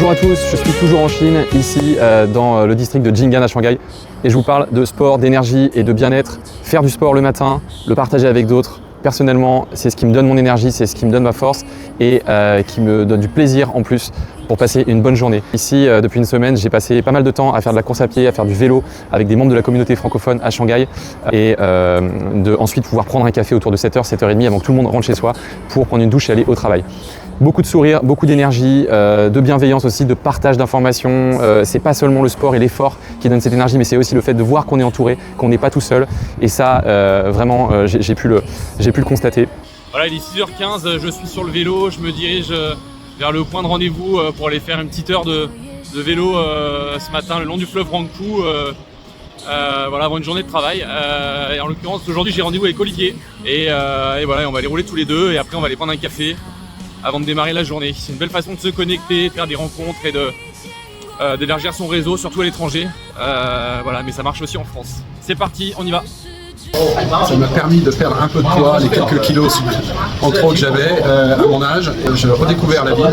Bonjour à tous, je suis toujours en Chine, ici dans le district de Jing'an à Shanghai et je vous parle de sport, d'énergie et de bien-être. Faire du sport le matin, le partager avec d'autres, personnellement c'est ce qui me donne mon énergie, c'est ce qui me donne ma force et qui me donne du plaisir en plus pour passer une bonne journée. Ici, depuis une semaine, j'ai passé pas mal de temps à faire de la course à pied, à faire du vélo avec des membres de la communauté francophone à Shanghai et ensuite pouvoir prendre un café autour de 7h, 7h30 avant que tout le monde rentre chez soi pour prendre une douche et aller au travail. Beaucoup de sourires, beaucoup d'énergie, de bienveillance aussi, de partage d'informations. C'est pas seulement le sport et l'effort qui donne cette énergie, mais c'est aussi le fait de voir qu'on est entouré, qu'on n'est pas tout seul. Et ça, vraiment, j'ai pu le constater. Voilà, il est 6h15, je suis sur le vélo, je me dirige vers le point de rendez-vous pour aller faire une petite heure de vélo ce matin le long du fleuve Rangpu. Voilà, avant une journée de travail. Et en l'occurrence, aujourd'hui, j'ai rendez-vous avec Olivier. Et voilà, on va aller rouler tous les deux et après, on va aller prendre un café avant de démarrer la journée. C'est une belle façon de se connecter, de faire des rencontres et d'élargir son réseau, surtout à l'étranger. Voilà, mais ça marche aussi en France. C'est parti, on y va. Ça m'a permis de perdre un peu de poids, les quelques kilos en trop que j'avais à mon âge. J'ai redécouvert la ville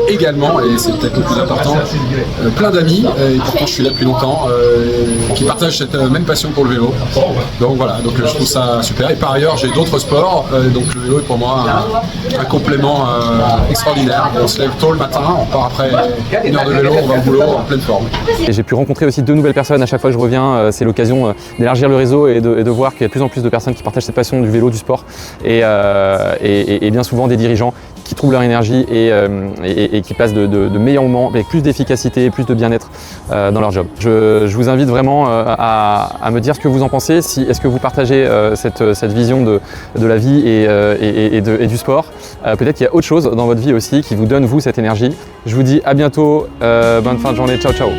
et également, et c'est peut-être le plus important, plein d'amis, et pourtant je suis là depuis longtemps, qui partagent cette même passion pour le vélo. Donc voilà, donc je trouve ça super. Et par ailleurs, j'ai d'autres sports, donc le vélo est pour moi un complément extraordinaire. On se lève tôt le matin, on part après une heure de vélo, on va au boulot en pleine forme. Et j'ai pu rencontrer aussi de nouvelles personnes à chaque fois que je reviens. C'est l'occasion d'élargir le réseau et de voir qu'il y a de plus en plus de personnes qui partagent cette passion du vélo, du sport et bien souvent des dirigeants qui trouvent leur énergie et qui passent de meilleurs moments avec plus d'efficacité, plus de bien-être dans leur job. Je vous invite vraiment à me dire ce que vous en pensez, est-ce que vous partagez cette vision de la vie et du sport. Peut-être qu'il y a autre chose dans votre vie aussi qui vous donne vous cette énergie. Je vous dis à bientôt, bonne fin de journée, ciao ciao.